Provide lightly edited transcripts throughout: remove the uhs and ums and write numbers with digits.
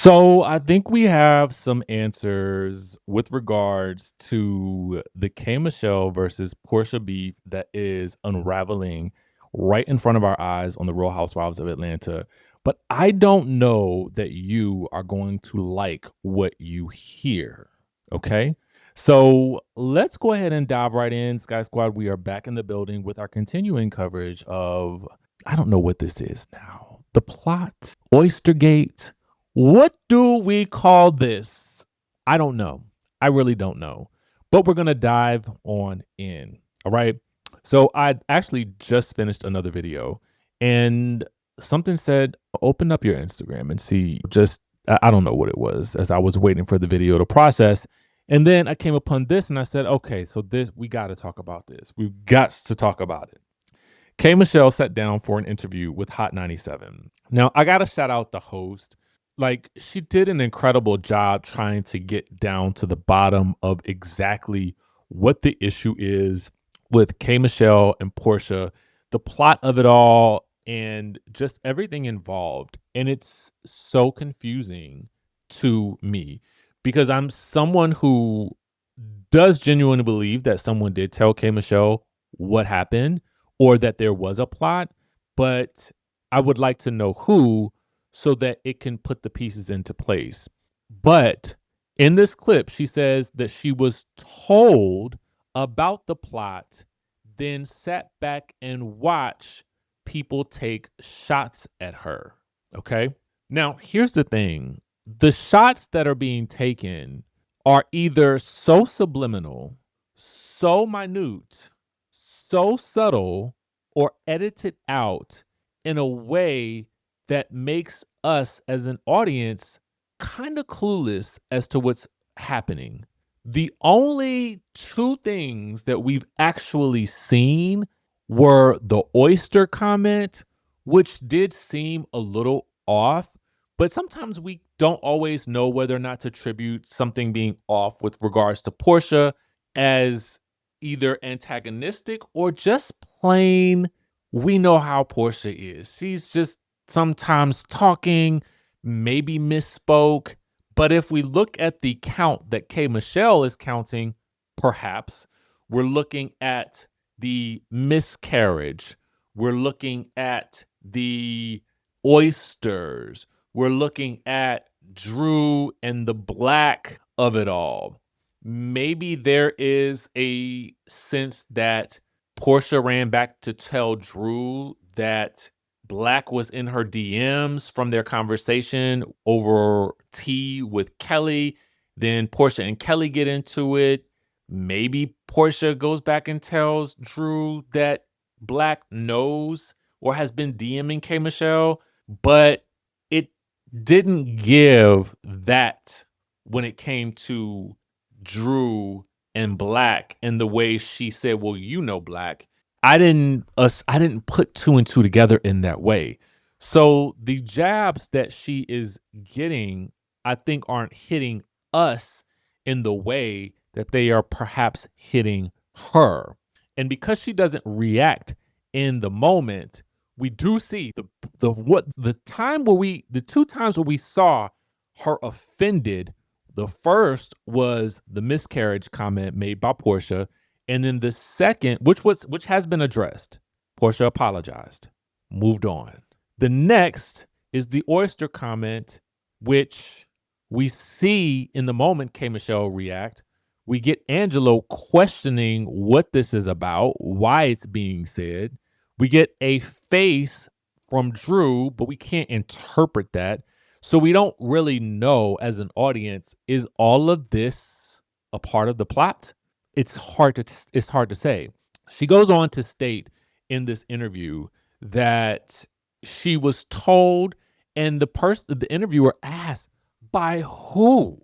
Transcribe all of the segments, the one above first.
So I think we have some answers with regards to the K Michelle versus Portia beef that is unraveling right in front of our eyes on the Real Housewives of Atlanta. But I don't know that you are going to like what you hear. Okay. So let's go ahead and dive right in. Sky Squad, we are back in the building with our continuing coverage of, I don't know what this is now. The plot, Oystergate. What do we call this? I don't know. I really don't know. But we're going to dive on in. All right. So I actually just finished another video and something said, open up your Instagram and see just, I don't know what it was as I was waiting for the video to process. And then I came upon this and I said, okay, so this, we got to talk about this. We've got to talk about it. K Michelle sat down for an interview with Hot 97. Now, I got to shout out the host. Like, she did an incredible job trying to get down to the bottom of exactly what the issue is with K Michelle and Porsha, the plot of it all, and just everything involved. And it's so confusing to me because I'm someone who does genuinely believe that someone did tell K Michelle what happened or that there was a plot, but I would like to know who so that it can put the pieces into place. But in this clip, she says that she was told about the plot, then sat back and watched people take shots at her. Okay. Now, here's the thing, the shots that are being taken are either so subliminal, so minute, so subtle, or edited out in a way that makes us as an audience kind of clueless as to what's happening. The only two things that we've actually seen were the oyster comment, which did seem a little off, but sometimes we don't always know whether or not to attribute something being off with regards to Portia as either antagonistic or just plain, we know how Portia is. She's just sometimes talking, maybe misspoke. But if we look at the count that K Michelle is counting, perhaps we're looking at the miscarriage. We're looking at the oysters. We're looking at Drew and the black of it all. Maybe there is a sense that Portia ran back to tell Drew that Black was in her DMs from their conversation over tea with Kelly. Then Portia and Kelly get into it. Maybe Portia goes back and tells Drew that Black knows or has been DMing K Michelle, but it didn't give that when it came to Drew and Black and the way she said, "Well, you know Black." I didn't put two and two together in that way. So the jabs that she is getting, I think aren't hitting us in the way that they are perhaps hitting her. And because she doesn't react in the moment, we do see the two times where we saw her offended. The first was the miscarriage comment made by Portia, and then the second, which has been addressed. Portia apologized, moved on. The next is the oyster comment, which we see in the moment K Michelle react. We get Angelo questioning what this is about, why it's being said. We get a face from Drew, but we can't interpret that. So we don't really know as an audience, is all of this a part of the plot? It's hard to say. She goes on to state in this interview that she was told, and the interviewer asked, by who?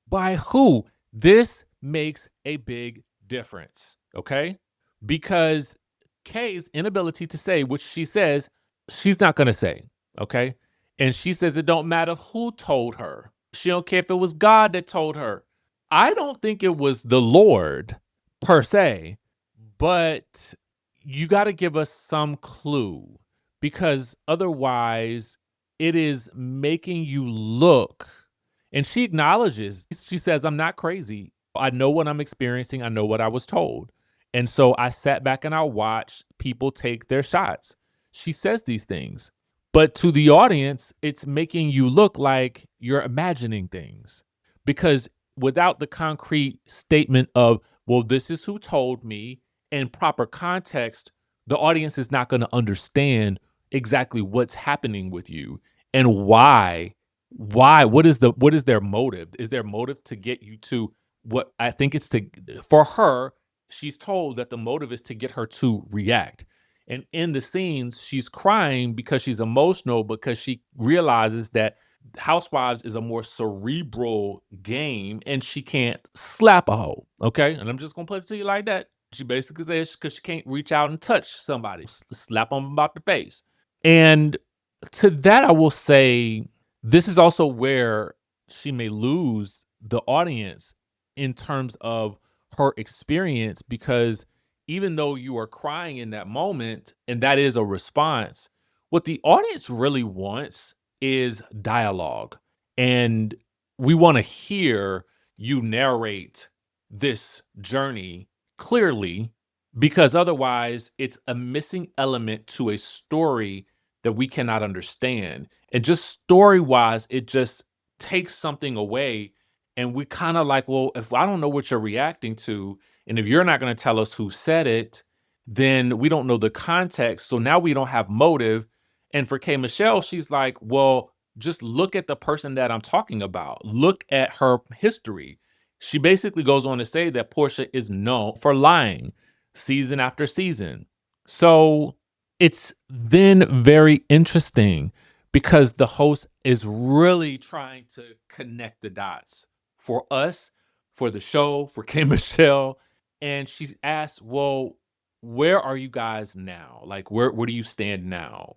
By who? This makes a big difference, okay? Because Kay's inability to say, which she says she's not going to say, okay? And she says it don't matter who told her. She don't care if it was God that told her. I don't think it was the Lord per se, but you got to give us some clue because otherwise it is making you look And she acknowledges, she says, "I'm not crazy. I know what I'm experiencing. I know what I was told. And so I sat back and I watched people take their shots." She says these things. But to the audience, it's making you look like you're imagining things because without the concrete statement of, well, this is who told me and proper context, the audience is not going to understand exactly what's happening with you and why. What is their motive? Is their motive to get you to what I think it's to for her, she's told that the motive is to get her to react. And in the scenes, she's crying because she's emotional because she realizes that Housewives is a more cerebral game and she can't slap a hoe. Okay. And I'm just going to put it to you like that. She basically says because she can't reach out and touch somebody, slap them about the face. And to that, I will say this is also where she may lose the audience in terms of her experience because even though you are crying in that moment and that is a response, what the audience really wants is dialogue. And we want to hear you narrate this journey clearly because otherwise it's a missing element to a story that we cannot understand. And just story wise, it just takes something away. And we kind of like, well, if I don't know what you're reacting to, and if you're not going to tell us who said it, then we don't know the context. So now we don't have motive. And for K. Michelle, she's like, well, just look at the person that I'm talking about. Look at her history. She basically goes on to say that Porsha is known for lying season after season. So it's then very interesting because the host is really trying to connect the dots for us, for the show, for K. Michelle. And she's asked, well, where are you guys now? Like, where do you stand now?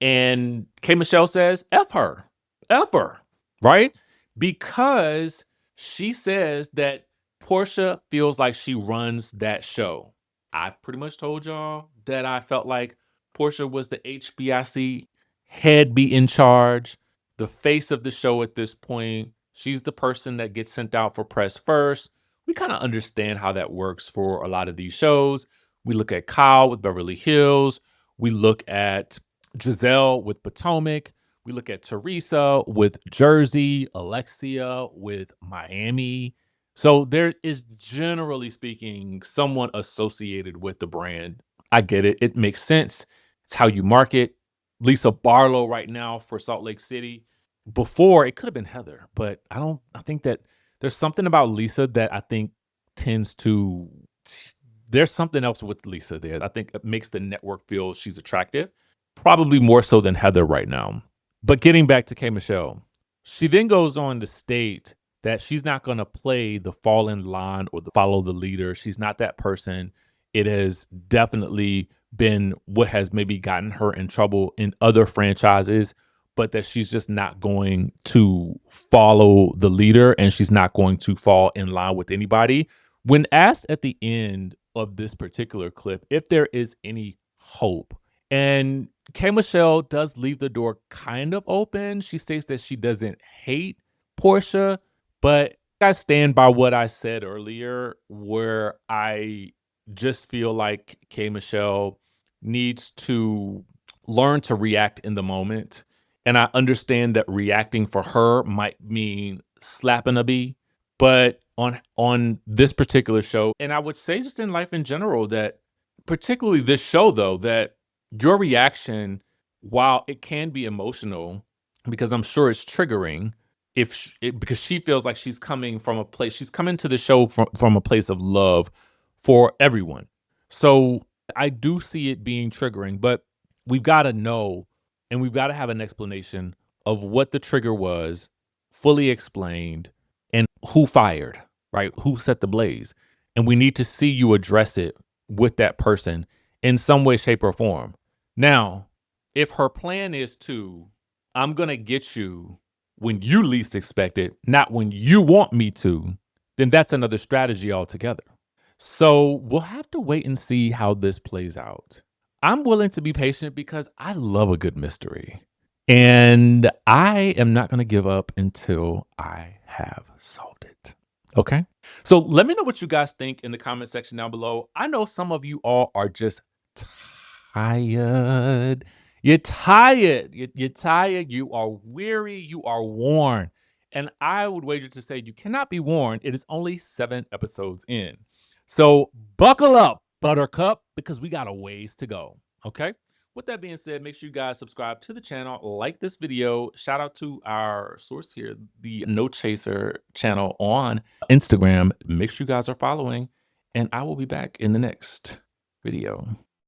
And K. Michelle says, F her, F her, right? Because she says that Porsha feels like she runs that show. I've pretty much told y'all that I felt like Porsha was the HBIC head be in charge, the face of the show at this point. She's the person that gets sent out for press first. We kind of understand how that works for a lot of these shows. We look at Kyle with Beverly Hills. We look at Giselle with Potomac. We look at Teresa with Jersey, Alexia with Miami. So there is, generally speaking, someone associated with the brand. I get it. It makes sense. It's how you market. Lisa Barlow right now for Salt Lake City. Before it could have been Heather, but I think that there's something about Lisa that I think tends to there's something else with Lisa there. I think it makes the network feel she's attractive, probably more so than Heather right now. But getting back to K. Michelle, she then goes on to state that she's not going to play the fall in line or the follow the leader. She's not that person. It has definitely been what has maybe gotten her in trouble in other franchises, but that she's just not going to follow the leader and she's not going to fall in line with anybody. When asked at the end of this particular clip if there is any hope, and K. Michelle does leave the door kind of open. She states that she doesn't hate Porsha, but I stand by what I said earlier, where I just feel like K. Michelle needs to learn to react in the moment. And I understand that reacting for her might mean slapping a bee, but on this particular show, and I would say just in life in general, that particularly this show though, that your reaction, while it can be emotional, because I'm sure it's triggering, because she feels like she's coming to the show from a place of love for everyone. So I do see it being triggering, but we've got to know and we've got to have an explanation of what the trigger was, fully explained, and who fired, right? Who set the blaze. And we need to see you address it with that person in some way, shape, or form. Now, if her plan is to, I'm going to get you when you least expect it, not when you want me to, then that's another strategy altogether. So we'll have to wait and see how this plays out. I'm willing to be patient because I love a good mystery. And I am not gonna give up until I have solved it. Okay? So let me know what you guys think in the comment section down below. I know some of you all are just tired. You're tired. You're tired. You are weary. You are worn. And I would wager to say you cannot be worn. It is only 7 episodes in. So buckle up, Buttercup, because we got a ways to go. Okay? With that being said, make sure you guys subscribe to the channel, like this video. Shout out to our source here, the No Chaser channel on Instagram. Make sure you guys are following, and I will be back in the next video.